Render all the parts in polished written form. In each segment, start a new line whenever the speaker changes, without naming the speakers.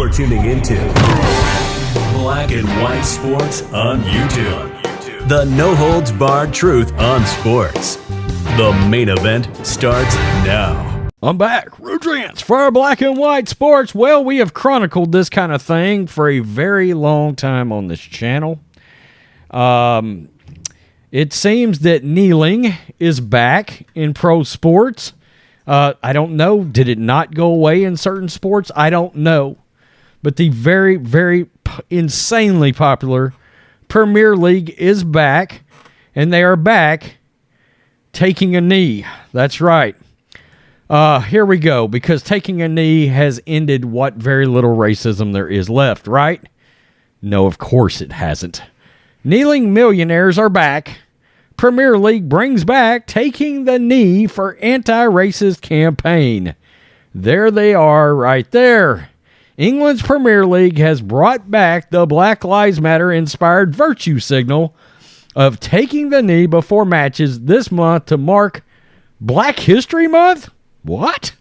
You're tuning into Black and White Sports on YouTube. The no-holds-barred truth on sports. The main event starts now.
I'm back. Rudrance for our Black and White Sports. Well, we have chronicled this kind of thing for a very long time on this channel. It seems that kneeling is back in pro sports. I don't know. Did it not go away in certain sports? I don't know. But the very, very insanely popular Premier League is back, and they are back taking a knee. That's right. Here we go, because taking a knee has ended what very little racism there is left, right? No, of course it hasn't. Kneeling millionaires are back. Premier League brings back taking the knee for anti-racist campaign. There they are right there. England's Premier League has brought back the Black Lives Matter inspired virtue signal of taking the knee before matches this month to mark Black History Month? What?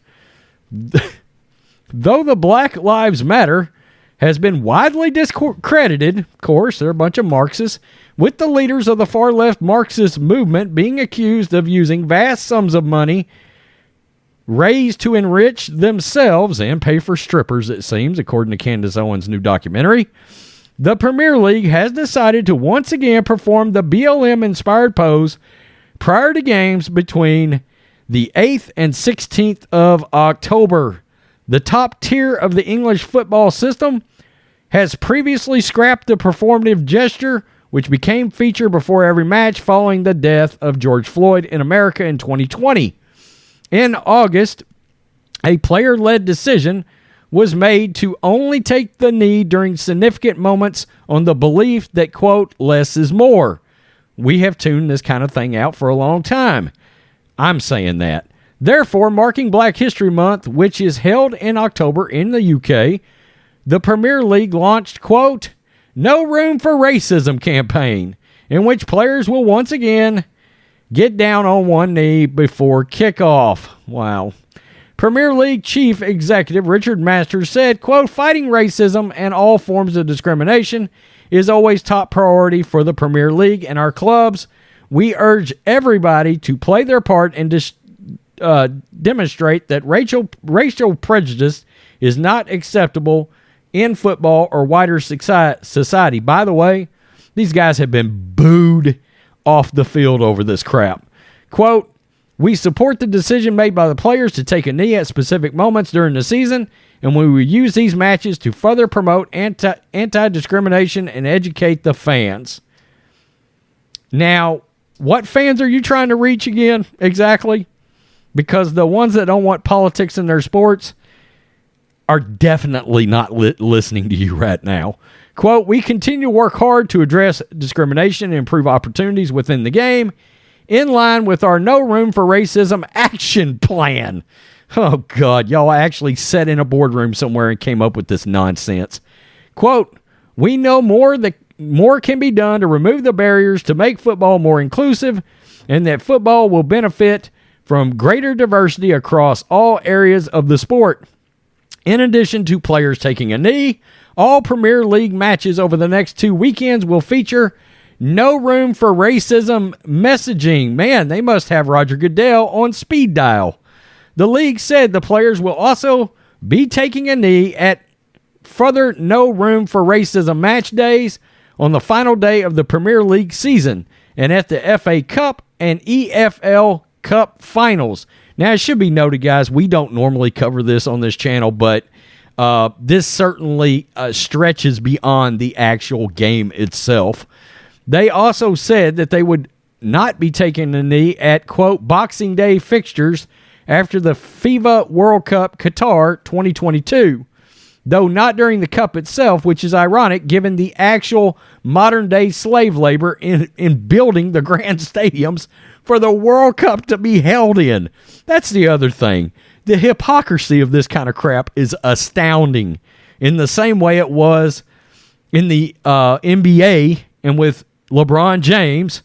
Though the Black Lives Matter has been widely discredited, of course, they're a bunch of Marxists, with the leaders of the far-left Marxist movement being accused of using vast sums of money raised to enrich themselves and pay for strippers, it seems, according to Candace Owens' new documentary. The Premier League has decided to once again perform the BLM-inspired pose prior to games between the 8th and 16th of October. The top tier of the English football system has previously scrapped the performative gesture, which became featured before every match following the death of George Floyd in America in 2020. In August, a player-led decision was made to only take the knee during significant moments on the belief that, quote, less is more. We have tuned this kind of thing out for a long time. I'm saying that. Therefore, marking Black History Month, which is held in October in the UK, the Premier League launched, quote, No Room for Racism campaign, in which players will once again get down on one knee before kickoff. Wow. Premier League Chief Executive Richard Masters said, quote, Fighting racism and all forms of discrimination is always top priority for the Premier League and our clubs. We urge everybody to play their part and demonstrate that racial prejudice is not acceptable in football or wider society. By the way, these guys have been booed off the field over this crap. Quote, we support the decision made by the players to take a knee at specific moments during the season, and we will use these matches to further promote anti-discrimination and educate the fans. Now, what fans are you trying to reach again, exactly? Because the ones that don't want politics in their sports are definitely not listening to you right now. Quote, we continue to work hard to address discrimination and improve opportunities within the game in line with our No Room for Racism action plan. Oh, God, y'all actually sat in a boardroom somewhere and came up with this nonsense. Quote, we know more can be done to remove the barriers to make football more inclusive, and that football will benefit from greater diversity across all areas of the sport. In addition to players taking a knee, all Premier League matches over the next 2 weekends will feature No Room for Racism messaging. Man, they must have Roger Goodell on speed dial. The league said the players will also be taking a knee at further No Room for Racism match days on the final day of the Premier League season and at the FA Cup and EFL Cup finals. Now, it should be noted, guys, we don't normally cover this on this channel, but this certainly stretches beyond the actual game itself. They also said that they would not be taking a knee at, quote, Boxing Day fixtures after the FIFA World Cup Qatar 2022, though not during the Cup itself, which is ironic given the actual modern-day slave labor in building the grand stadiums for the World Cup to be held in. That's the other thing. The hypocrisy of this kind of crap is astounding. In the same way it was in the NBA and with LeBron James,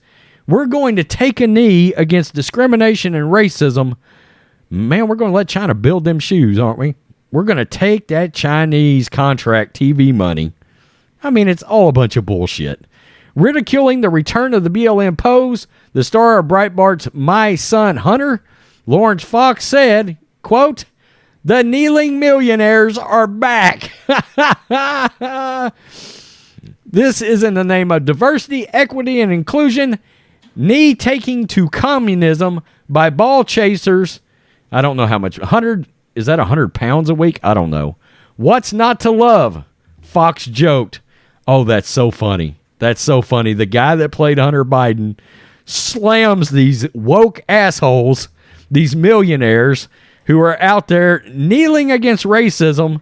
we're going to take a knee against discrimination and racism. Man, we're going to let China build them shoes, aren't we? we're going to take that Chinese contract TV money. I mean, it's all a bunch of bullshit. Ridiculing the return of the BLM pose, the star of Breitbart's My Son Hunter, Lawrence Fox said, quote, "The kneeling millionaires are back." This is in the name of diversity, equity, and inclusion. Knee taking to communism by ball chasers. I don't know how much. 100, is that 100 pounds a week? I don't know. What's not to love? Fox joked. Oh, that's so funny. That's so funny. The guy that played Hunter Biden slams these woke assholes, these millionaires who are out there kneeling against racism.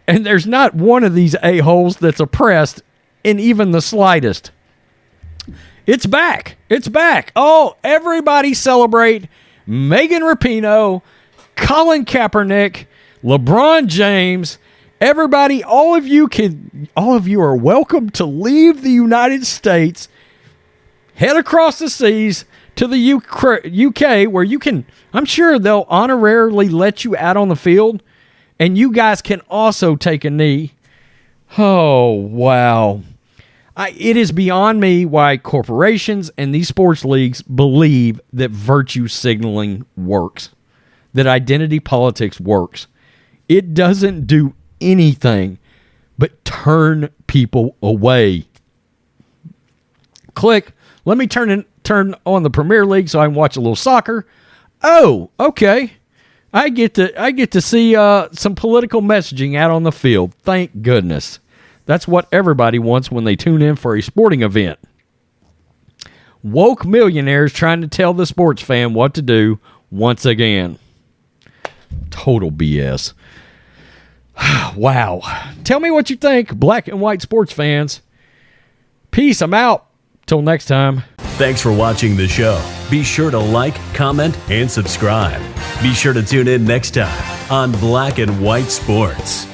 And there's not one of these a-holes that's oppressed in even the slightest. It's back. It's back. Oh, everybody celebrate Megan Rapinoe, Colin Kaepernick, LeBron James. Everybody, all of you are welcome to leave the United States, head across the seas to the UK, where you can, I'm sure they'll honorarily let you out on the field, and you guys can also take a knee. Oh, wow. It is beyond me why corporations and these sports leagues believe that virtue signaling works, that identity politics works. It doesn't do anything but turn people away. Click. Let me turn on the Premier League so I can watch a little soccer. Oh, okay. I get to see some political messaging out on the field. Thank goodness. That's what everybody wants when they tune in for a sporting event. Woke millionaires trying to tell the sports fan what to do once again. Total BS. Wow. Tell me what you think, black and white sports fans. Peace. I'm out. Till next time.
Thanks for watching the show. Be sure to like, comment, and subscribe. Be sure to tune in next time on Black and White Sports.